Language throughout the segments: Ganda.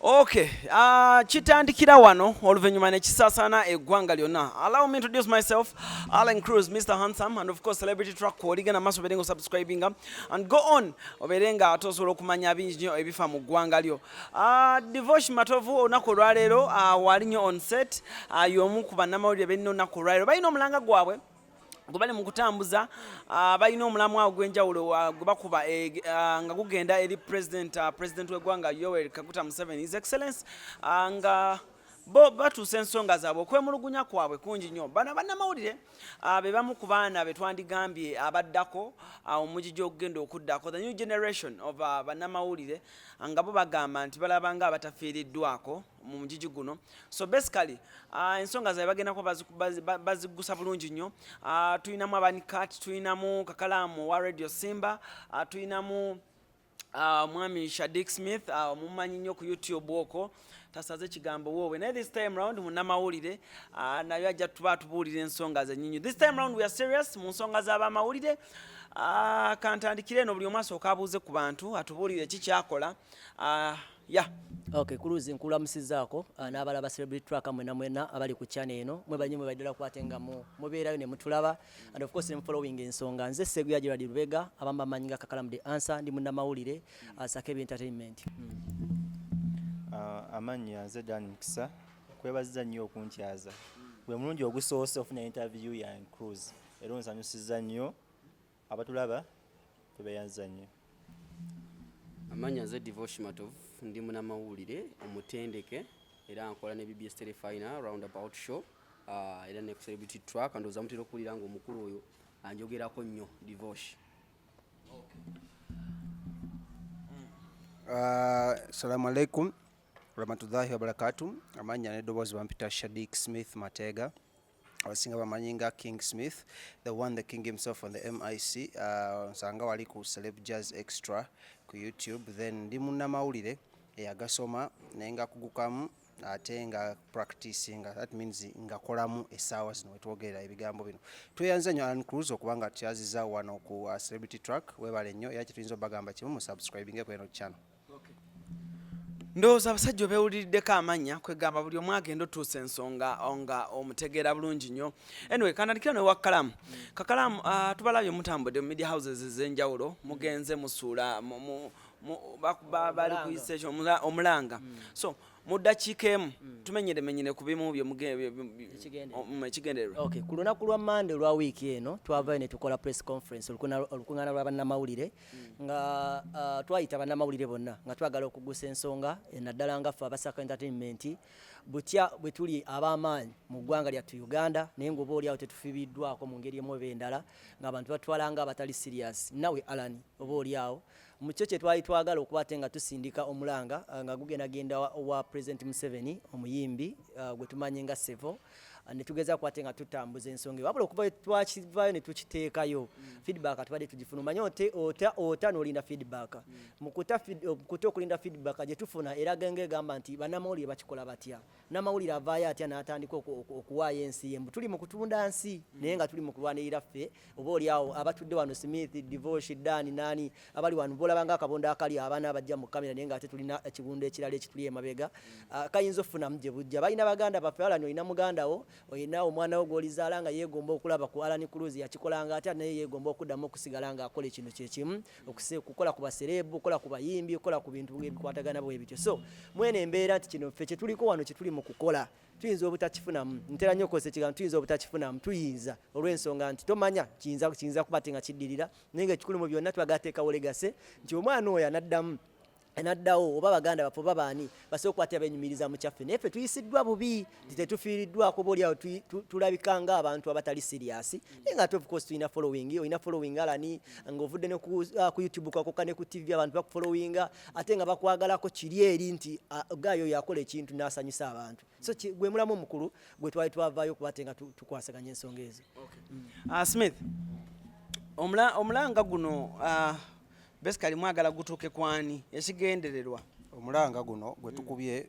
Okay, kitandikira wano oluvannyuma ne kisaasana eggwanga lyonna. Allow me to introduce myself, Alan Cruz, Mr. Handsome, and of course Celebrity Truck Koligana Maso Berengo subscribing and go on oberenga atosobola okumanya bingi nnyo ebifa mu ggwanga lyo. Devotion Matovu olunaku olwaleero wali nnyo on set y'omu ku bannamawulire benna olunaku olwaleero balina omulanga gwabwe gubali mu kutambuza balina omulamwa ogw'enjawulo gwe bakuba nga gugenda eri president w'eggwanga Yoweri Kaguta Museveni, His Excellence, nga bo batuusa ensonga zaabwe okwemulugunya kwabwe kungi nnyo. Bano bannamawulire be bamu ku baana be twandigambye abaddako omugigi ogugenda okuddako, the new generation of bannamawulire, nga bo bagamba nti balaba nga abatafiiriddwako mu mugigi guno. So basically ensonga zaabwe bagendako bazigusa bulungi nnyo. Tulinamu Abanikat, tulinamu Kakalaamu wa Radio Simba, tulinamu mwami Shadik Smith mumanyi nnyo ku YouTube okwo tasaze kigambo wowe, naye this time round munnamawulire naye ajja tuba tubuulira ensonga zennyinyi. This time round we are serious mu nsonga z'abamawulire. Kantandikire eno buli omu asooka abuuze ku bantu atubuulire kikyakola. Okay, Kuluzi nkulamusizaako n'abalaba Celebrity Truck mwena abali ku channel eno mwebanyi mwebaddala kwatenga mubeerayo ne mutulaba and of course ne following ensonga. Nze Seguya Gerald Lubega abamba manyinga Kakalamu the answer ndi munnamawulire Sakebi Entertainment. Amannya nze Dan Mukisa, kwebaziza nnyo okunkyaza. Gwe mulungi ogusoose ofuna interview ya Cruz. Era nsanyusiza nnyo abatulaba tubeyanza nnyo. Amannya nze Devotion Matovu ndi munnamawulire omutendeke era nkola ne BBS Telefina roundabout show era ne Celebrity Truck ndoza mutera okulira nga omukulu oyo anjogerako nnyo Devotion. Assalamu alaikum warahmatullahi wabarakatuh. Amanya n'eddoboozi bampita Shadik Smith Matega, abasinga bamanyinga King Smith, the one the king himself on the MIC. Nsanga wali ku Celeb Jazz Extra ku YouTube. Then ndi munnamawulire eyagasoma naye nga kugukamu ate nga practicing, that means nga kolamu essaawa zino wetwogerera ebigambo bino. Tweyanze nnyo Alan Cruz okuba tuyaziza wano ku Celebrity Truck. Weebale nnyo era kituyinza obagamba kimu mu subscribing ku eno channel. Ndowooza abasajja beewuliriddeko amannya kwegamba buli omu agenda otuusa ensonga nga omutegeera bulungi nnyo. Anyway, kantandikira ne wa Kakalaamu. Kakalaamu tubalabye mutambudde mu media houses ez'enjawulo mugenze musuula bali ku station omulanga. So mu ddakiika emu tumenyeremenyere ku bimu ekigendererwa. Okay, ku lunaku lwa Monday lwa wiiki eno twavayo ne tukola press conference olukuŋŋaana lwa bannamawulire nga twayita bannamawulire bonna nga twagala okugusa ensonga naddala nga ffe abasaka entertainment butya bwe tuli ab'amaanyi mu ggwanga lyattu Uganda naye ng'oba oliawo tetufibiddwako mu ngeri emu oba endala ng'abantu batwala nga abatali serious. Nawe Alan oba oliawo mu kyo kye twali twagala okuba ate nga tusindika omulanga nga gugendagenda wa President Museveni omuyimbi gwe tumanyi nga Sevo ne tugeza kwate nga tutambuza ensonga wabula okuva twakivayo ne tukiteekayo feedback tubadde tugifuna manyi ota n'olinda feedback mukuta okulinda feedback gye tufuna era genge egamba nti bannamawulire bakikola batya, nnamawulire avaayo atya n'atandika okuwaayo ensi yembu. Tuli mu kutunda nsi naye nga tuli mu kulwanirira ffe oba oliawo abatudde wano Smith, Devotion, Dani nani abali wano bolaba nga akabondo akali abaana abajja mu kamera naye nga ate tulina ekibundo ekirala ekituli emabega kayinza okufunamu gye bujja. Balina baganda baffe Alan olina muganda wo oyina omwana wo gw'olizaala nga yeegomba okulaba ku Alan Cruz yakikolanga atya naye yeegomba okuddamu okusigala nga akola ekintu kyekimu okukola ku baserebu okukola ku bayimbi okukola ku bintu ebikwatagana bwe bityo. So mwene embeera nti kino ffe kyetuliko wano kyetuli mu kukola tuyinza obutakifunamu ntera nnyo okozesa ekigambo tuyinza obutakifunamu tuyinza olw'ensonga nti tomanya kiyinza kuba te nga kiddirira naye nga ekikulu mu byonna twagateekawo legase nti omwana oyo anaddawo oba baganda baffe oba baani basooka ate abenyumiriza mu kyaffe naye ffe tuyisiddwa bubi tetufiiriddwako booliawo tulabika nga abantu abatali serious naye nga ate of course tulina following Alani ng'ovudde ne ku YouTube kwakoka ne ku TV abantu bakufollowinga ate nga bakwagalako kiri eri nti gayo yakola ekintu n'asanyusa abantu. So gwe mulamu omukulu gwe twali twavaayo okuba ate nga tukwasaganya ensonga ezo. Smith, omulanga guno basically mwagala gutuuke kwani ekigendererwa? Omulanga guno gwe tukubye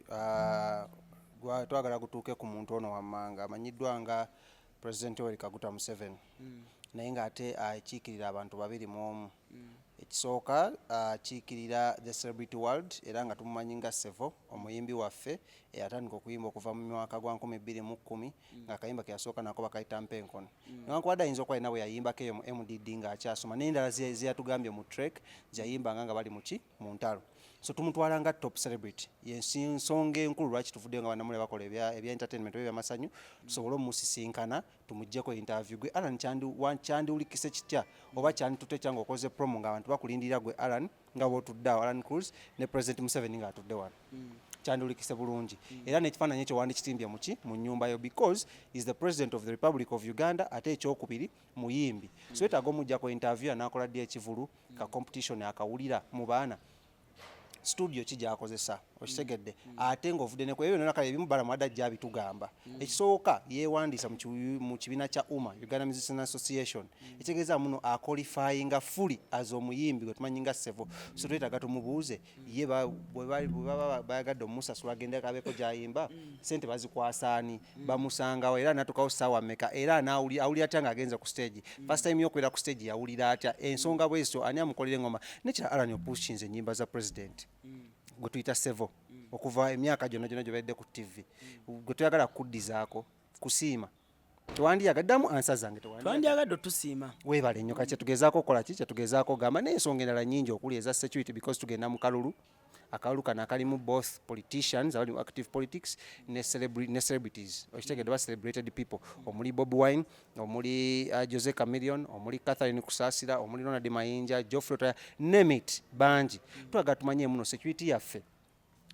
twagala gutuuke ku muntu ono wammanga amanyiddwa nga President Yoweri Kaguta Museveni naye nga ate akiikirira abantu 21 ekisooka kiikirira the celebrity world era nga tumumanyi nga Sevo omuyimbi waffe eyatandika okuyimba okuva mu mwaka gwa 2010 nga akayimba ke yasooka nako bakayita Mpenkono newankubadde ayinza okuba alina bwe yayimbako eyo mu MDD ng'akyasoma n'endala zeyatugambye mu track gyayimbanga nga bali mu ntalo so tumutwala nga top celebrity yensonga enkulu lwaki tuvuddeyo nga bannamule bakola ebya entertainment oba ebyamasanyu tusobole omusisinkana tumuggyeko interview gwe Alan kyandiwulikise kitya oba kyanditutte kyanga okoze promo ng'abantu bakulindirira gwe Alan nga bw'otuddeawo Alan Cruz ne President Museveni ng'atudde wano kyandiwulikise bulungi era n'ekifaananyi ekyo wandikitimbye mu nnyumba yo because is the president of the Republic of Uganda ate ekyokubiri muyimbi so etaaga omuggyako interview anaakola ddi ekivulu ka competition akawulira mu baana studio kijakozesa okitegedde ate ng'ovudde ne ku ebyo byonna kale ebimu balamu adajja abitugamba ekisooka yeewandiisa mu kibiina kya UMA Uganda Musician Association ekitegeeza muno akolifayinga fully as omuyimbi gwe tumanyi nga Sevo so twetaaga tumubuuze ye bwe baba bayagadde omusasula agende kabeeko gyayimba sente bazikwasaani bamusangawo era natukawo ssaawa mmeka era awulira atya ng'agenze ku stage first time yokwera ku stage yawulira atya ensonga bwezityo ani amukolera engoma nekira Alan opushinze ennyimba za president gwe tuyita Sevo okuva emyaka gyonna gye baidde ku TV gwe tuyagala kuddizaako kusiima tewandiyagaddamu ansa zange twandiyagadde otusiima weebale nnyo kati kyetugezaako okukola ki kyetugezaako okugamba n'ensonga endala nnyingi okuli eza security because tugenda mu kalulu akalulu kano akalimu both politicians abali mu active politics ne celebrities okitegedde ba celebrated people omuli Bobi Wine omuli Jose Chameleone omuli Catherine Kusasira omuli Ronald Mayinja Geoffrey Otoya name it bangi twagala tumanye muno security yaffe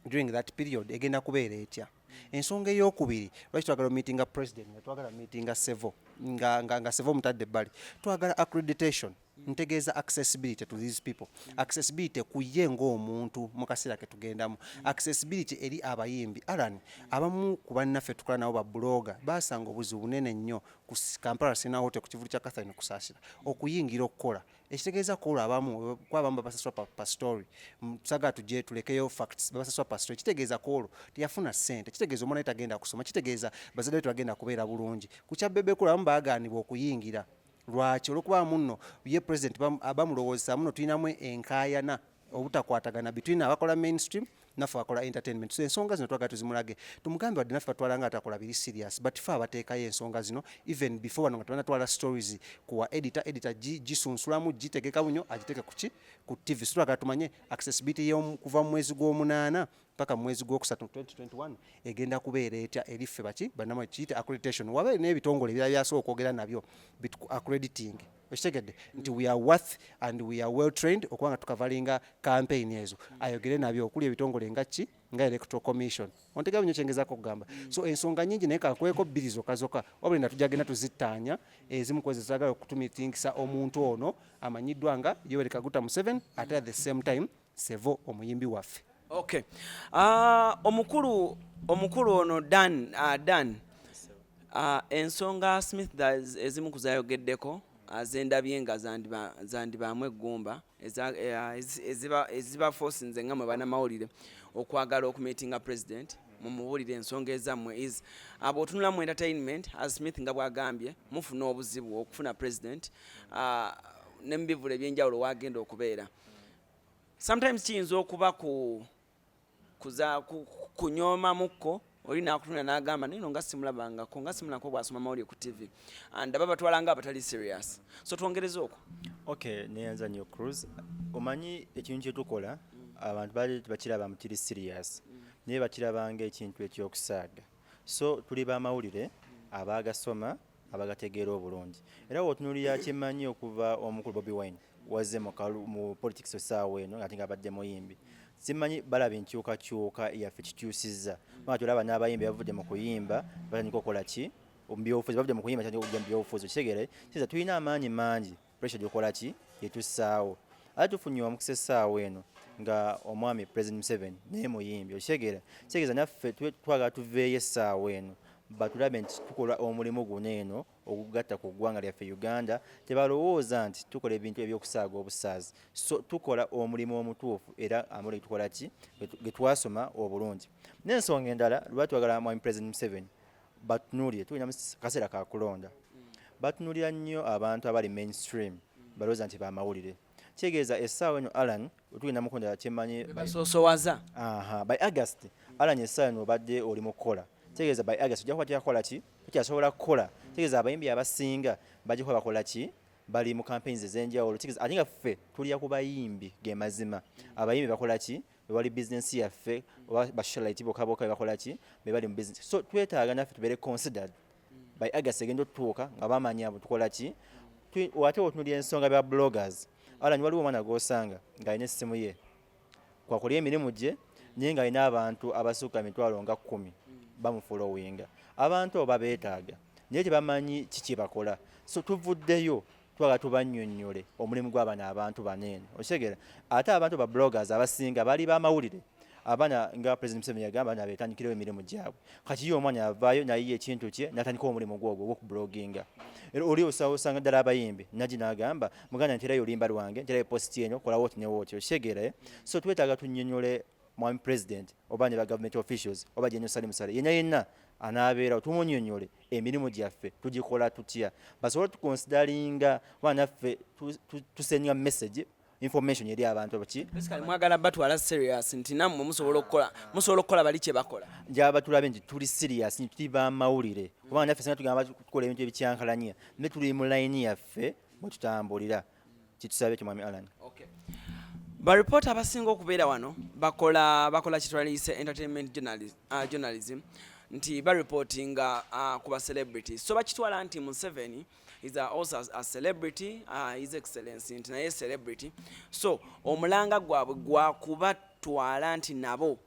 during that period egenda kubeera etya ensonga ey'okubiri lwaki twagala meetinga president nga twagala meetinga Sevo nga Sevo mutadde ebbali twagala accreditation ntegeeza accessibility to these people accessibility ku ye ng'omuntu mu kaseera ke tugendamu accessibility eri abayimbi Alan abamu ku bannaffe tukola nabo babulooga baasanga obuzibu bunene nnyo ku Kampala Sena Hotel ku kivulu kya Catherine Kusasira okuyingira okukola ekitegeeza kola abamu kwabamba basaswa pa story saga tujje tulekeyo facts basaswa pa story kitegeeza kolo tiyafuna sente kitegeeza omwana itagenda kusoma kitegeeza bazadde twagenda kubeera bulungi kucha bebe kula mbaganibwa okuyingira lwaki olwokuba muno ye president abamulowozesa muno tulinamu enkayana obutakwatagana between abakola mainstream naffe akola entertainment so ensonga zino twagala tuzimulage tumugambe wadde naffe batwala nga atakola biri serious but fe abateekayo ensonga zino even before wano nga tubanatwala stories kuwa editor gisunsulamu gitegeka bunyo agiteke ku TV so twagala tumanye accessibility kuva mu mwezi gw'omunaana paka mu mwezi gw'okusatu 2021 egenda kubeera etya eriffe baki bannama kiyite accreditation wabe n'ebitongole ebirala byasooka okwogera nabyo accrediting okitegedde nti we are worth and we are well trained okubanga tukavalinga campaign ezo ayogere nabyo okuli ebitongole nga electoral commission ontega bunyo kyengezaako okugamba so ensonga nyingi naye kakweko bbiri zokka wabuli nga tujagenda tuzittaanya ezimu kwezi zagala okutumitingisa omuntu ono amanyiddwa nga Yoweri Kaguta Museveni ate at the same time Sevo omuyimbi waffe. Okay. Omukulu ono Dan ensonga Smith ezimu kuzayogeddeko azendabye nga zandibaamu eggumba eziba forcinze nga mwe bannamawulire okwagala okumeetinga president mumubuulire ensonga ezammwe is bw'otunula mu entertainment as Smith nga bw'agambye mufuna obuzibu okufuna president ne mu bivula ebyenjawulo wagenda okubeera sometimes kiyinza okuba kunyooma mukko oli nakutuna n'agamba nino nga simulabangako nga simulako bw'asoma mawulire ku TV and aba batwala nga abatali serious so twongereze okwo okay neyanza nnyo Cruz omanyi ekintu kyetukola abantu bali bakiraba mukiri serious naye bakirabanga ekintu ekyokusaaga so tuli bamawulire abagasoma abagategeera obulungi era wotunuulira kimanyi okuva omukulu Bobi Wine wazze mu politics osaawa eno ate nga abadde muyimbi simanyi balaba enkyukakyuka yaffe kikyusizza mwana tulaba n'abayimbi bavudde mu kuyimba batandika okukola ki mubyobufuzi bavudde mu kuyimba batandika okujja mu byobufuzi okitegeere kiza tulina amaanyi mangi pressure gyokola ki yetussaawo ate tufunye omukisa essaawa eno nga omwami President Museveni naye muyimbi okitegeera kitegeeza naffe twagala tuveeyo essaawa eno batulabe nti tukola omulimu guno eno ogugatta ku ggwanga lyaffe Uganda tebalowooza nti tukola ebintu ebyokusaaga obusaazi so tukola omulimu omutuufu era amuli tukola ki getwasoma obulungi n'ensonga endala lwaki twagala mwami President Museveni batunuulire tulina kaseera ka kulonda batunuulira nnyo abantu abali mainstream balowooza nti bamawulire kitegeeza essaawa eno Alan otugenda mukunda kyemanyi basoosowaza by August Alan essaawa eno obadde oli mu kukola kitegeeza by August ojja kuba kyakola ki tukyasobola kukola kitegeeza abayimbi abasinga bajja kuba bakola ki bali mu campaigns ez'enjawulo kitegeeza ate nga ffe tulya ku bayimbi ge mazima abayimbi bakola ki bali business yaffe oba basocialite bokaboka bakola ki bali mu business so twetaaga naffe tubeere considered by August egenda otutuuka nga bamanya tukola ki ate otunulira ensonga bya bloggers Alan waliwo omwana gw'osanga ng'alina essimu ye kwakulya emirimu gye naye ng'alina abantu abasukka emitwalo nga 10 bamufollowinga abantu abo babeetaaga naye tebamanyi kiki bakola so tuvuddeyo twaga tubannyonnyole omulimu gw'abaana abantu baneeno okitegeera ate abantu ba bloggers abasinga bali b'amawulire abaana nga President Museveni yagamba nabeetandikirewo emirimu gyabwe kati ye omwana yavaayo nayiye ekintu kye natandikawo omulimu gwogwo ogw'okubloginga era oli osanga ddala abayimbi nagi n'agamba muganda nterayo olimba lwange nterayo posti eno kola wooti ne wooti okitegeera so twetaaga tunnyonnyole mwami president oba ne ba government officials oba General Salim Saleh yenna anaabeerawo tumunnyonnyole emirimu gyaffe tugikola tutya basobole tukonsidalinga wanaffe tusenya message information eri abantu baki basically mwagala batwala serious nti nammwe musobola okukola bali kye bakola njaba tulabe nti tuli serious nti tuli bamawulire oba naffe singa tugamba tukola ebintu ebikyankalanya ne tuli mu line yaffe bwe tutambulira kitusabe kimwami Alan. Baripota abasinga okubeera wano bakola kitwalise entertainment journalism nti baripotinga ku ba celebrities so bakitwala nti Museveni is also a celebrity his excellency nti naye celebrity so omulanga gwabwe gwakubatwala nti nabo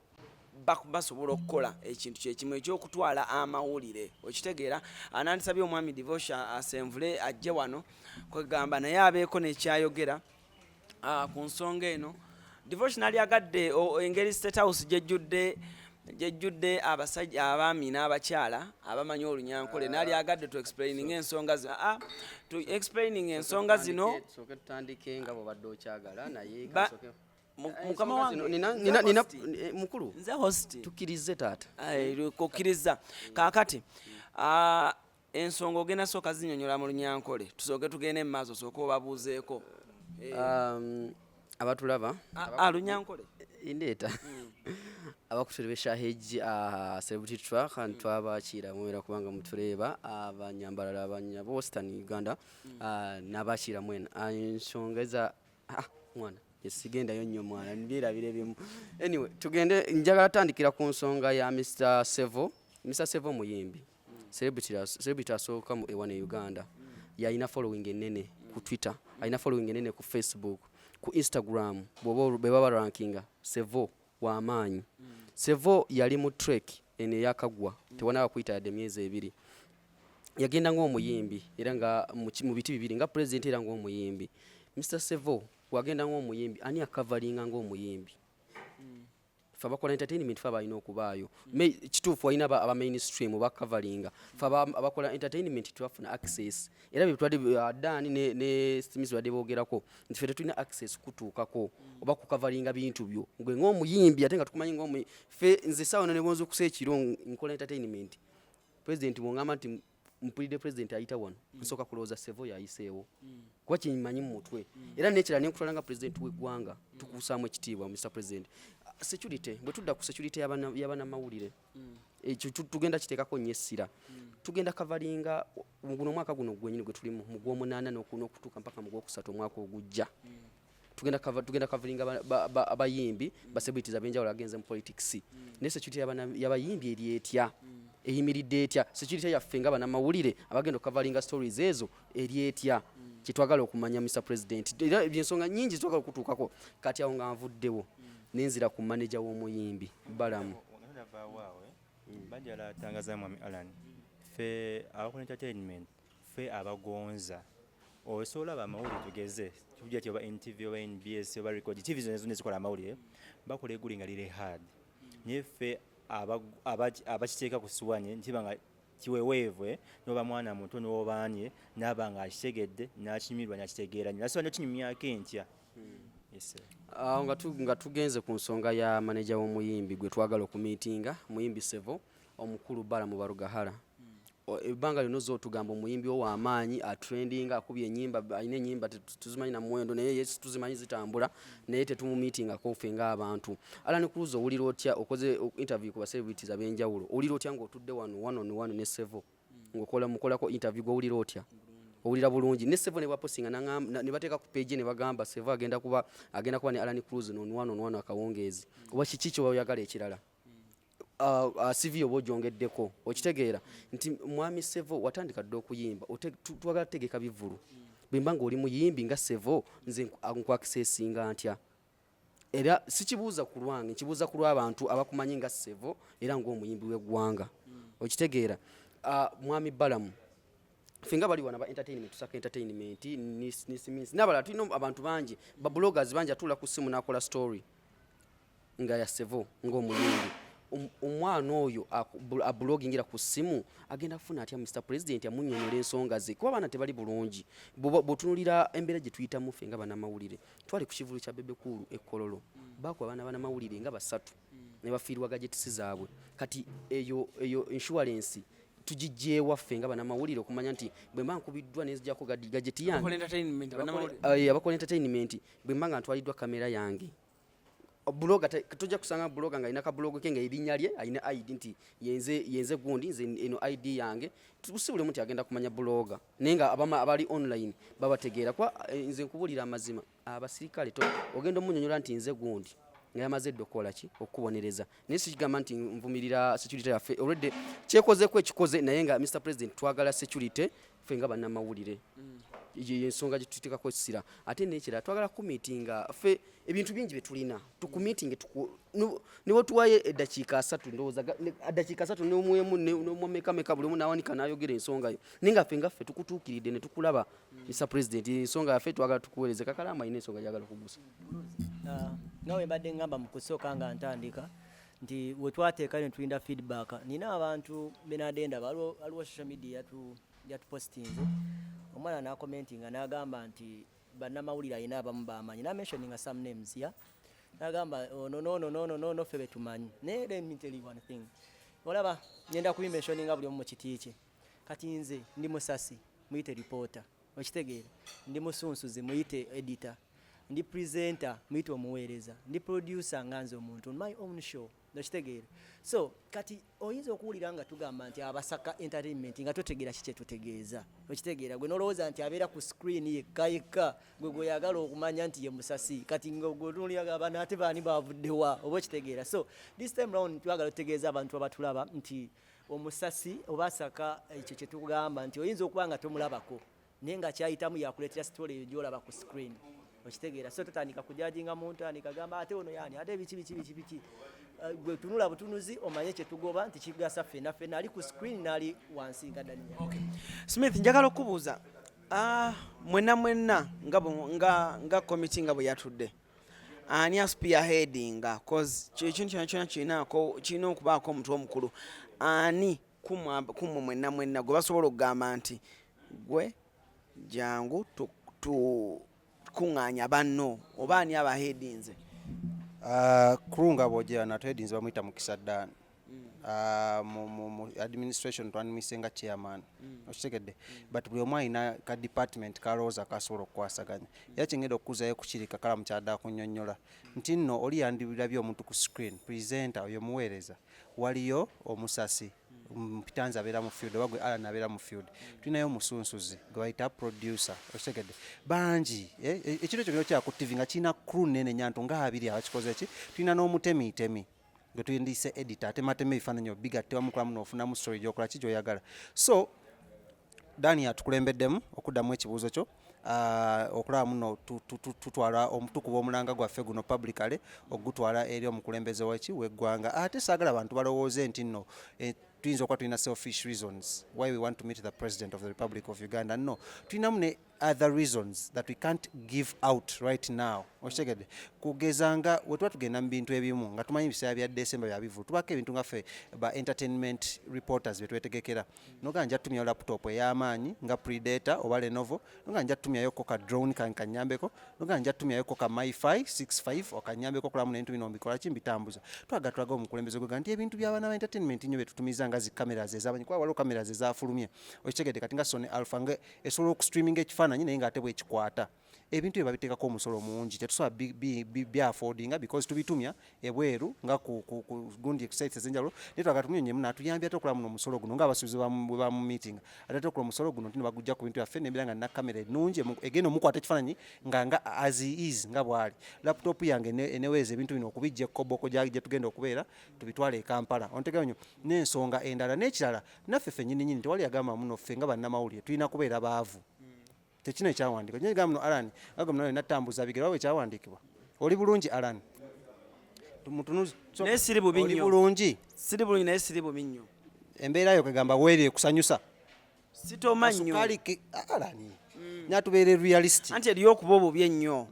basobola okukola ekintu kyekimu ekyokutwala amawulire okitegeera anandisabye omwami Devotion asenvule ajje wano kwegamba naye abeeko nekyayogera ku nsonga eno Devotion ali agadde engeri State House jejjudde abasajja abaami n'abakyala abamanyi olunyankole nali agadde to explaining ensonga zino soke tutandike nga bw'obadde okyagala naye mukama wange nina mukulu nze host tukkirize taata kukkiriza kaakati ensonga ogenda sooka zinyonyola mu lunyankole tusooke tugende mu maaso sooka obabuuzeeko abatulaba lunyankole indeeta abakuturebesha heji celebrity track ntwabakiira mwera kubanga mutureeba abanyambalala abanyaboston Uganda n'abakiira mwena ensonga za mwana esigendayo nnyo mwana nibirabire bimu anyway tugende njagala tandikira ku nsonga ya Mr. Sevo muyimbi celebrity asooka mu ewana Uganda yalina following enene ku Twitter alina following enene ku Facebook ku Instagram bweba rankinga Sevo w'amaanyi Sevo yali mu trek ene yakagwa tewana bakuyita yadde myezi 2 yagenda ng'omuyimbi era nga mu biti bibiri nga president era ng'omuyimbi Mr. Sevo wagenda ng'omuyimbi ani akavalinga ng'omuyimbi fa bakola entertainment fa balina okubaayo kituufu walina aba mainstream bakavalinga fa abakola entertainment twafuna access era bitwadde Dani ne Smith wadde boogerako nti ffe tulina access kutuukako oba kukavalinga bintu byo gwe ng'omuyimbi ate nga tukumanyi ng'omuyimbi ffe nze sawa ne bonzo kuseekiro nkola entertainment president bw'ongamba nti mpulidde president ayita wano nsooka kulowooza Sevo yayiseewo kuba kimanyi mu mutwe era nekirala nenkutwala nga president w'eggwanga tukuusaamu ekitiibwa Mr. President security bwe tudda ku security y'abannamawulire ekyo tugenda kiteekako nnyo essira tugenda kavalinga guno omwaka guno gwenyini gwe tulimu mu gw'omunaana n'okutuuka mpaka mu gwokusatu omwaka ogujja tugenda kavalinga abayimbi ba celebrities ab'enjawulo agenze mu politics ne security y'abayimbi eri etya eyimiridde etya security yaffe nga bannamawulire abagenda okukavalinga stories ezo eri etya kyetwagala okumanya Mr. President era ebyensonga nnyingi twagala okutuukako kati awo nga nvuddewo nenzira ku manager w'omuyimbi balamu bajala tangaza mwami Alan ffe abakola entertainment ffe abagonza osobola bamawulire tugeze tujja ti oba NTV oba NBS oba record TV zonna zikola amawulire bakola egguli nga liri hard naye ffe abakiteeka ku ssuwani ntibanga kiweweevwe noba mwana muto n'obaanye naba nga akitegedde n'akinyumirwa n'akitegeera nnyo nasobola kinyumyako entya nga tugenze ku nsonga ya manager w'omuyimbi gwe twagala okumiitinga muyimbi Sevo omukulu Bala mu Barugahala ebbanga lyonna ozza otugamba omuyimbi wo w'amaanyi atrendinga akubye ennyimba alina ennyimba tuzimanyi na muwendo naye yes tuzimanyi zitambula naye tetumumiitingako ffe ng'abantu. Alan Cruz owulira otya okoze interview ku celebrities ab'enjawulo owulira otya ng'otudde wano one on one ne Sevo mukolako interview gw'owulira otya? Owulira bulungi ne Sevo ne bapostinga ne bateeka ku page ne bagamba Sevo agenda kuba ne Alan Cruz on one akawungeezi oba kiki kyoyagala ekirala? CV oba ogyongeddeko okitegeera nti mwami Sevo watandika dde okuyimba twagala tutegeka bivulu bwemba nga oli muyimbi nga Sevo nze nkwakisesinga ntya era sikibuuza ku lwange nkibuuza ku lw'abantu abakumanyi nga Sevo era ng'omuyimbi w'eggwanga okitegeera. Mwami Balamu ffe nga bali wana ba entertainment tusaka entertainment nisiminsi n'abalala tulina abantu bangi babloggers bangi atula ku ssimu n'akola story nga ya Sevo ng'omuyimbi. Omwana oyo ablogingira ku ssimu agenda kufuna atya Mr President amunnyonnyola ensonga ze kuba abaana tebali bulungi. Bw'otunulira embeera gye tuyitamu ffe nga bannamawulire twali ku kivulu kya Bebekulu Ekkololo baakuba abaana bannamawulire nga 3 ne bafiirwa gajetisi zaabwe. Kati eyo insurance tugijjeewa ffe nga bannamawulire okumanya nti bwe mba nkubiddwa nezijjako gajeti yange abakola entertainment bwe mba nga ntwaliddwa kamera yange blogger tujja kusanga blogger nga alina ka blog ke nga erinnya lye alina ID nti yenze gundi nze eno ID yange tusibule muti agenda kumanya blogger naye nga abali online babategeera kwa nze nkubulira amazima abasirikale ogenda omunnyonnyola nti nze gundi nga yamaze ddokola ki okubonereza naye sikigamba nti nvumirira security yaffe already kyekozeeko ekikoze naye nga Mr President twagala security ffe nga bannamawulire ensonga gye tuteekako essira ate n'ekirala twagala kumiitinga ffe ebintu bingi bye tulina tukumiitinge nibo tuwaye eddakiika 3 ndowooza eddakiika 3 n'omwamekameka buli omu n'awanika n'ayogera ensonga yo naye nga ffe ngaffe tukutuukiridde ne tukulaba Mr President ensonga yaffe twagala tukuweereze kakalama alina ensonga gyagala okugusa. Nawe mbadde ngamba mu kusooka nga ntandika nti we twateeka ne tulinda feedback nina abantu benadenda waliwo social media yatupostinze omwana n'akomentinga n'agamba nti bannamawulire alina abamu bamanyi n'amentioninga some names ya n'agamba no ffe betumanyi naye let me tell you one thing olaba ngenda kubimentioninga buli omu mu kiti kye kati nze ndi Musasi muyite reporter okitegeera ndi Musunsuzi muyite editor ndi presenter muyite omuweereza ndi producer nganze omuntu on my own show okitegeera so kati oyinza okuwulira nga tugamba nti abasaka entertainment nga totegeera kiki kyetutegeeza okitegeera gwe nolowooza nti abeera ku screen yekka gwe gweyagala okumanya nti ye Musasi kati ngotunulira abantu ate baani bavuddewa oba okitegeera so this time round twagala otegeeza abantu abatulaba nti Omusasi oba asaka ekyo kyetugamba nti oyinza okuba nga tomulabako naye nga kyayitamu yakuleetera story eyo gyolaba ku screen okitegeera so totandika kujajinga muntu andika gamba ate ono yani ate biki gwe tunula butunuzi omanye kyetugoba nti kigasa ffenna ali ku screen n'ali wansi nga Daniel. Okay. Smith njagala okubuuza mwenna nga committee nga bwe yatudde ani spearheadinga cause ekintu kyonna kirina okubaako omuntu omukulu ani kumwe mwenna gwe basobola okugamba nti gwe jangu kuŋŋaanya banno oba ani abaheadinze? Kurunga bw'ojja natwedinze bamuyita Mukisa Dan mu administration twandimisenga chairman okitegedde but buli omu alina ka department kalowooza kasobola okukwasaganya era kyengenda okukuzayo ku kiri kakala mukyadde akunnyonnyola nti nno oli yandirabye omuntu ku screen presenter oyo muweereza waliyo Omusasi Mpitanzi abeera mu field oba gwe Alan abeera mu field tulinayo Musunsuzi gwe bayita producer okitegedde bangi ekiro ekyo kya ku TV nga kirina crew nene nyanto nga 2 abakikoze ki tulina n'omutemitemi gwe tuyindiise editor atematema ebifaananyi obigatte wamukolamu n'ofunamu story gyokola ki gy'oyagala so Dani atukulembeddemu okuddamu ekibuuzo kyo okulaba muno tutwala tukuba omulanga gwaffe guno publicly ogutwala eri omukulembeze w'eggwanga ate saagala abantu balowooze nti nno tuyinza okuba tulina selfish reasons why we want to meet the President of the Republic of Uganda. No, tulinamu ne other reasons that we can't give out right now. Okitegedde kugeza nga we tuba tugenda mu bintu ebimu nga tumanyi ebiseera bya December bya bivulu tubako ebintu nga ffe ba entertainment reporters betwetegekera noga nja tutumyayo laptop ey'amaanyi nga Predator oba Lenovo noga nja tutumyayo ko ka drone kanyambeko noga nja tutumyayo ko ka MiFi 65 okanyambeko okulamu n'ebintu bino mbikola ki mbitambuza twagala tulaga omukulembeze gwe nti ebintu by'abaana ba entertainment nnyo betutumiza nga zi cameras ezabanyi kwa waliwo cameras ezafulumye okitegedde kati nga Sony Alpha nga esobola okustreaminga ekifaananyi naye ng'ate bwekikwata ebintu bye babiteekako omusolo mungi tetusobola byaffordinga because tubitumya ebweru nga ku gundi sites ez'enjawulo naye twagatumye natuyambye ate okulaba muno omusolo guno ng'abasuubuzi bwe ba mu meeting ate okola omusolo guno tino bagujja ku bintu byaffe nebira nga nina kamera ennungi egenda omukwata ekifaananyi nga as is nga bw'ali laptop yange eneweeza ebintu bino okubijja ekkoboko gye tugenda okubeera tubitwale e Kampala ontegeera nnyo n'ensonga endala n'ekirala naffe ffe nnyini tewali yagamba muno ffe nga bannamawulire tulina kubeera baavu tekino ekyawandiikwa nyo gamba no Alan agamba nawe natambuza bigere wawe ekyawandiikibwa oli bulungi Alan naye siri bubi nnyo bulungi siri bulungi naye siri bubi nnyo embeera yo kagamba weereye kusanyusa sitoma nnyo Alan natubeere realist anti eriyo okuba obubi ennyo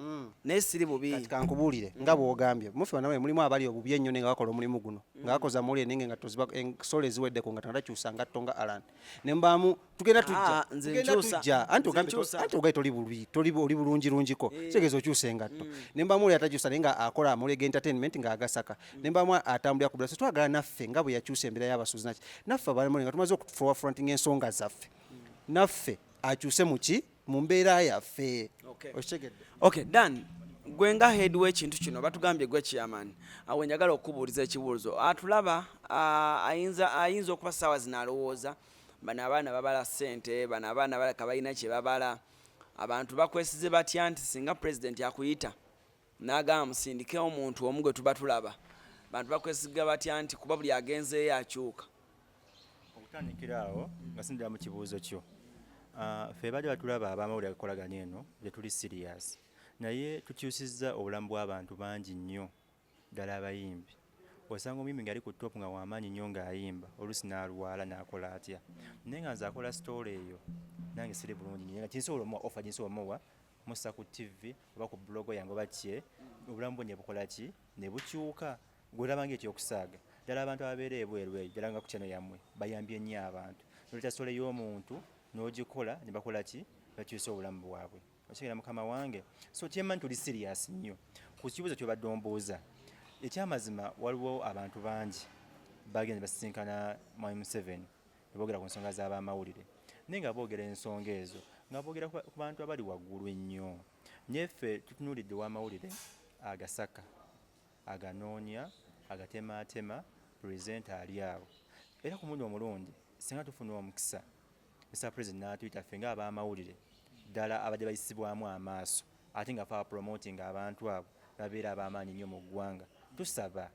naye siri bubi kati kankubuulire nga bw'ogambye muffe banawe mulimu abali obubi ennyo ne nga bakola omulimu guno nga bakoza mawulire nenge nga toziba ensolo eziweddeko nga tandakyusa ngatto nga Alan ne mbaamu tugenda tujja anti ogambe toli bubi oli bulungirungiko kitegeeza okyusa engatto ne mbaamu oli atakyusa naye nga akola amawulire g'entertainment ng'agasaka ne mbaamu atambulira ku bulaso twagala naffe nga bwe yakyusa embeera y'abasuuzi naki naffe abalamu nga tumaze okuforwarding ensonga zaffe naffe akyuse muki mu mbeera yaffe okitegedde okay Dan gwe nga head w'ekintu kino batugambye gwe chairman awe njagala okubuuliza ekibuuzo atulaba ayinza okuba ssaawa zino alowooza bano abaana babala ssente bano abaana balaka balina kye babala abantu bakwesize batya nti singa president akuyita n'agamba musindikewo omuntu omu gwe tuba tulaba bantu bakwesiga batya nti kuba buli agenzeeyo akyuka okutandikira awo nga sindira mu kibuuzo kyo ffe bajja batulaba abamawulire akolaganya eno gye tuli serious naye tukyusizza obulamu bw'abantu bangi nnyo ddala abayimbi osanga omuyimbi nga ali ku top nga wamaanyi nnyo ng'ayimba oluusi n'alwala n'akola atya naye nga nze akola story eyo nange siri bulungi nga kinsobola omuwa offer ginsobola omuwa mussa ku TV oba ku blog yange oba kye obulamu bwe ne bukola ki ne bukyuka gw'olaba ng'ekyokusaaga ddala abantu ababeera ebweru eyo ddala nga ku channel yammwe bayambye nnyo abantu noleta story y'omuntu n'ogikola ne bakola ki bakyusa obulamu bwabwe okitegeera mukama wange so kyemmanyi tuli serious nnyo ku kibuuzo kyobadde ombuuza ekyamazima waliwo abantu bangi bagenze basisinkana Mwami Museveni ne boogera ku nsonga z'abamawulire naye nga boogera ensonga ezo nga boogera ku bantu abali waggulu ennyo naye ffe tutunuulidde w'amawulire agasaka aganoonya agatematema purezenta ali awo era ku mundi omulundi singa tufuna omukisa Mr. President n'atuyita ffe nga ab'amawulire ddala abadde bayisibwamu amaaso ate nga fa promoting abantu abo babeera ab'amaanyi nnyo mu ggwanga tusaba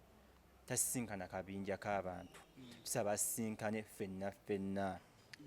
tasisinkana kabinja k'abantu tusaba asisinkane ffenna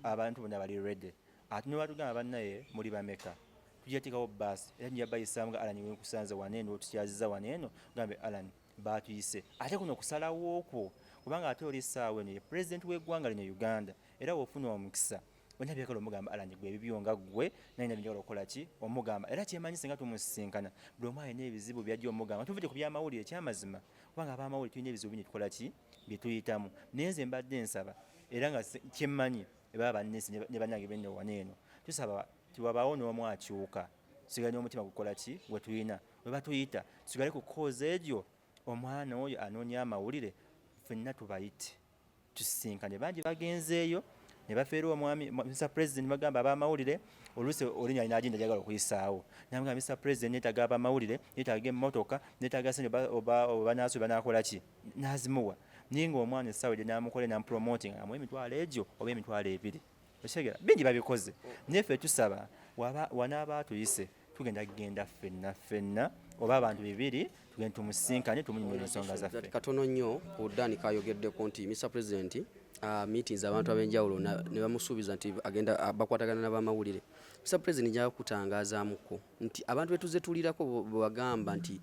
abantu bonna bali ready ate ne batugamba bannaye muli bameka tujateekawo baasi era njja bayisaamu nga Alan wenkusanze waneeno tukyaziza waneeno gambe Alan baatuyise ate kuno okusalawo okwo kubanga ate oli essaawa eno ye president w'eggwanga lino Uganda era w'ofuna omukisa bonna byekala omugamba Alan gwe ebibyo nga ggwe naye nabinjagala okukola ki omugamba era kyemanyise nga tumusisinkana buli omu alina ebizibu byajja omugamba tuvudde ku byamawulire ekyamazima kubanga abamawulire tulina ebizibu bingi tukola ki bye tuyitamu naye nze mbadde nsaba era nga kyemmanyi ebaba bannesi ne bannange benno waneeno tusaba tiwabaawo n'omu akyuka tusigale n'omutima gukola ki gwe tulina bwe batuyita tusigale ku koozi egyo omwana oyo anoonya amawulire ffenna tubayite tusisinkane bangi bagenzeeyo ne bafeera omwami Mr. President bagamba abamawulire oluusi olinya alina agenda gyagala okuyisaawo namugamba Mr. President neetaaga abamawulire neetaaga emmotoka neetaaga sente oba naaso banaakola ki n'azimuwa naye ng'omwana essaawa gye n'amukole n'amupromoting amuwa emitwalo egyo oba emitwalo ebiri okitegeera bingi babikoze naye ffe tusaba wanaaba atuyise tugenda kugenda ffenna oba abantu bibiri tugenda tumusinkane tumunyumira ensonga zaffe katono nnyo Udani kayogeddeko nti Mr. President meetings abantu ab'enjawulo ne bamusuubiza nti agenda bakwatagana n'abamawulire Mr. President njaga kutangazaamuko nti abantu betuze tulirako bwagamba nti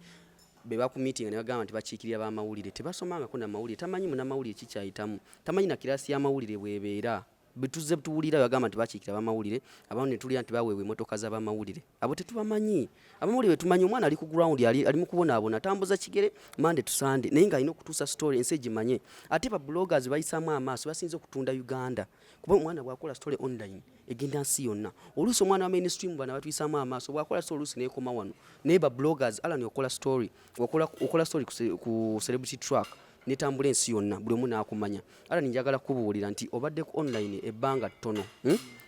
be bakumeeting ne bagamba nti bakiikirira abamawulire tebasomangako namawulire tamanyi munamawulire kikyayitamu tamanyi na kirasi y'amawulire bwebeera betuze tuwulira bagamba nti bakiikira abamawulire abantu ne tulira nti baweebwa emmotoka z'abamawulire abo tetubamanyi abamawulire tumanyi omwana ali ku ground ali mu kubonaabona atambuza kigere Monday to Sunday naye nga alina okutuusa story ensi egimanye ate ba bloggers bayisaamu amaaso basinze okutunda Uganda kuba omwana bw'akola story online egenda nsi yonna oluusi omwana wa mainstream bana batuyisaamu amaaso bw'akola story oluusi neekoma wano naye ba bloggers Alan okola story okola story ku celebrity track netambula ensi yonna buli omu n'akumanya. Alan njagala kubuulira nti obadde ku online ebbanga ttono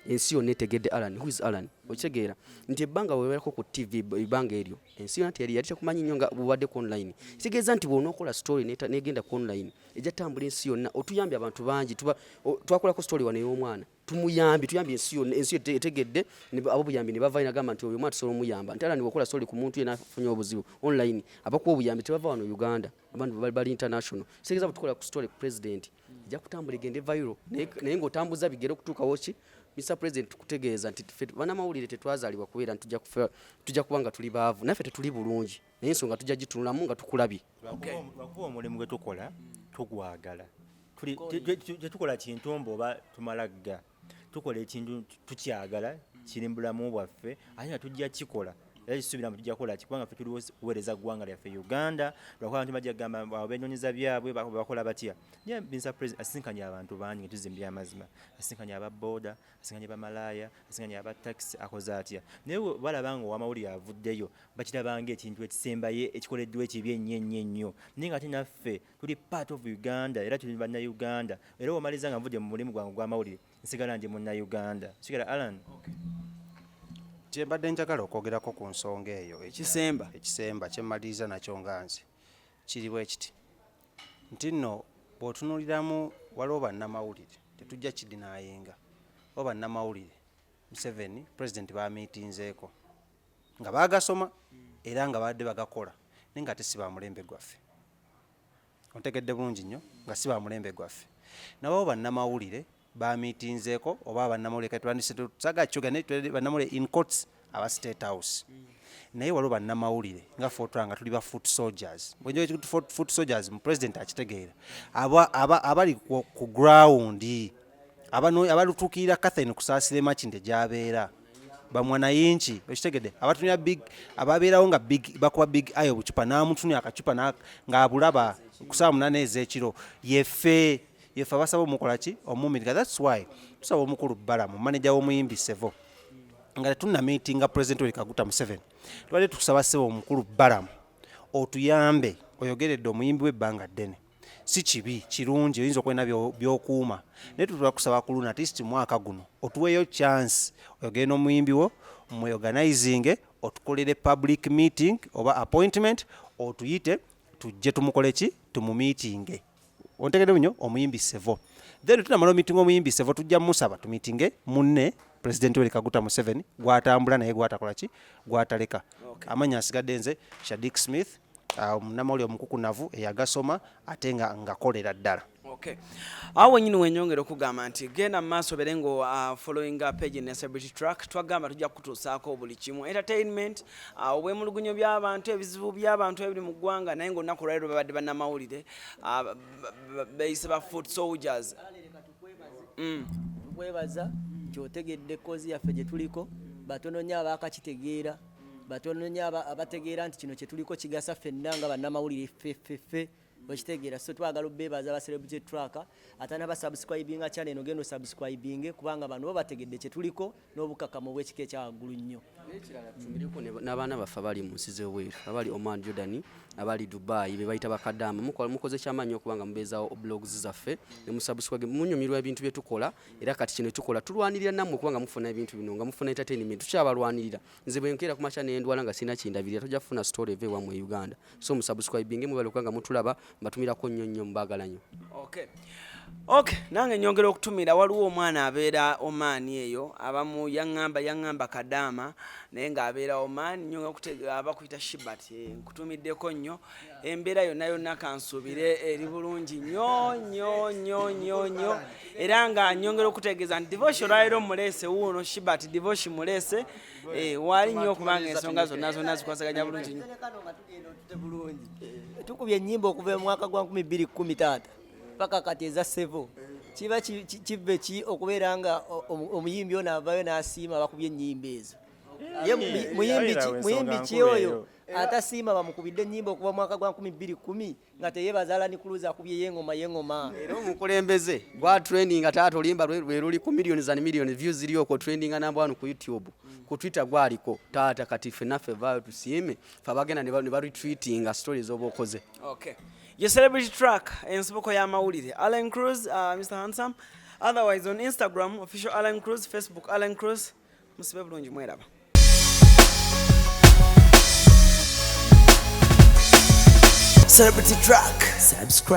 ensi yonna etegedde Alan. Who is Alan? Okitegeera nti ebbanga weebalako ku TV ebbanga eryo ensi yonna yali tekumanyi nnyo nga bubadde ku online. Kitegeeza nti bw'onookola story negenda ku online ejja tambula ensi yonna. Otuyambye abantu bangi twakolako story wano ey'omwana tumuyambye tuyambye ensi yonna ensi etegedde abo buyambi ne bava inagamba nti oyo mwana tusobola omuyamba nti Alan bw'okola story ku muntu yenna afunye obuzibu online abakuwa obuyambi tebava wano Uganda abantu bali international. Kitegeeza bwe tukola ku story ku president ejja kutambula egende viral naye ng'otambuza bigere okutuukawo ki Mr. President tukutegeeza nti bannamawulire tetwazaalibwa kubeera nti tujja kuba nga tuli baavu naffe tetuli bulungi naye ensonga tujja gitunulamu nga tukulabye. Lwakuba omulimu gwe tukola tugwagala tetukola kintu mboba tumalagga tukola ekintu tukyagala kiri mu bulamu bwaffe ate nga tujja kikola era kisuubira mu tujja kukola kubanga ffe tuli kuweereza ggwanga lyaffe Uganda lwakuba abantu bajja kugamba benyonyiza byabwe bakola batya. Ye Mr. President asinkanye abantu bangi nga tuzimbye amazima asinkanye ababooda asinkanye bamalaaya asinkanye abataxi akoze atya naye balaba nga owamawulire avuddeyo bakirabanga ekintu ekisembaye ekikoleddwa ekibi ennyo naye nga ate naffe tuli part of Uganda era tuli bannayuganda era omaliza nga nvudde mu mulimu gwange gw'amawulire nsigala ndi munnayuganda sigala Alan. Mbadde njagala okwogerako ku nsonga eyo ekisemba kyemmaliriza nakyo nga nze kiri bwe kiti nti nno bw'otunuuliramu waliwo bannamawulire tetujja kidinaayinga o bannamawulire Museveni President bamiitinzeeko nga baagasoma era nga badde bagakola naye nga ate si bamulembe gwaffe. Ontegedde bulungi nnyo nga si bamulembe gwaffe nabawo bannamawulire bamiitinzeeko oba bannamawulire katusaga kyoga bannamawulire in courts aba State House naye waliwo bannamawulire nga fotulanga tuli ba foot soldiers foot soldiers mu president akitegeera abali ku ground abalutukirira Catherine kusaasira Makinde gy'abeera bamwanayinki okitegedde abatumya big ababeerawo nga big bakuba big ayo bucupa n'amutunya akacupa ng'abulaba ku saa 8 ez'ekiro yeffe abasaba omukola ki omumiriga. That's why tusaba omukulu Balamu manager w'omuyimbi Sevo nga tetuna meeting nga President Yoweri Kaguta Museveni twali tukusaba ssebo omukulu Balamu otuyambe oyogeredde omuyimbi w'ebbanga ddene si kibi kirungi oyinza okwena by'okuuma naye tulakusaba ku luna at mwaka guno otuweeyo chance oyogere n'omuyimbi wo mweorganizing otukolere public meeting oba appointment otuyite tujje tumukole ki tumumiitinge ontegedde nnyo omuyimbi Sevo then tunamala meeting omuyimbi Sevo tujja musaba tumiitinge munne President Yoweri Kaguta Museveni gwatambula naye gwatakola ki gwataleka. Amanya asigadde nze Shadik Smith omunnamawulire omukukunavu eyagasoma ate nga kolera ddala. Awo wenyini wenyongera okugamba nti genda mu maaso bere ngo following page ne Celebrity Track twagamba tujja kutuusaako buli kimu entertainment obwemulugunyo by'abantu ebizibu by'abantu ebiri mu ggwanga naye ng'olunaku lwaliro babadde bannamawulire beyise ba foot soldiers. Tukwebaza kyotegedde kozi yaffe gye tuliko batono nnyo abaakakitegeera batono nnyo abategeera nti kino kye tuliko kigasa ffenna nga bannamawulire ffeffeffe okitegeera so twagala obbeebaza aba Celebrity Track ate n'abasubscribinga channel eno genda osubscribinge kubanga bano bategedde kye tuliko n'obukakamu bw'ekika ekyawaggulu nnyo. Tumiriko n'abaana baffe abali mu nsi z'ebweru abali Oman Jordan abali Dubai be bayita bakadama mukoze kyamaanyi okubanga mubeezaawo blogs zaffe ne musubscribe munyumirwa ebintu bye tukola era kati kino tukola tulwanirira nammwe kubanga mufuna ebintu bino nga mufuna entertainment tukyabalwanirira nze bwe nkeera ku makya n'endwala nga sina kindabirira tojja kufuna story eva ewammwe e Uganda so musubscribinge mwebale okubanga mutulaba mbatumirako nnyo mbaagala nnyo. Nange nyongera okutumira waliwo omwana abeera Oman eyo abamu yaŋŋamba Kadama naye ng'abeera Oman nnyo abakuyita Shibat nkutumiddeko nnyo embeera yonna kansuubire eri bulungi nnyo era nga nyongera okutegeeza nti divorce olwaliro muleese wuuno Shibat divorce muleese wali nnyo okubanga ensonga zonna zikwasaganya bulungi nnyo. Tukubye ennyimba okuva mu mwaka gwa 2013 paka kati eza Sevo kiva kive ki okubeera nga omuyimbi ono avayo n'asiima bakubye ennyimba ezo muyimbi ki oyo atasiima bamukubidde ennyimba okuva mu mwaka gwa 2010 nga teyeebaza Alan Cruz akubye yengoma era omukulembeze gwa trending nga taata oluyimba lwe luli ku millions and millions views zirioko trendinga namba 1 ku YouTube ku Twitter gwaliko taata kati ffenaffe vaayo tusiime fe abagenda ne baretweetinga stories oba okoze. Okay. Your celebrity track ensibuko y'amawulire Alan Cruz, Mr. Handsome. Otherwise on Instagram official Alan Cruz, Facebook Alan Cruz. Musibe bulungi mweraba. Celebrity track. Subscribe.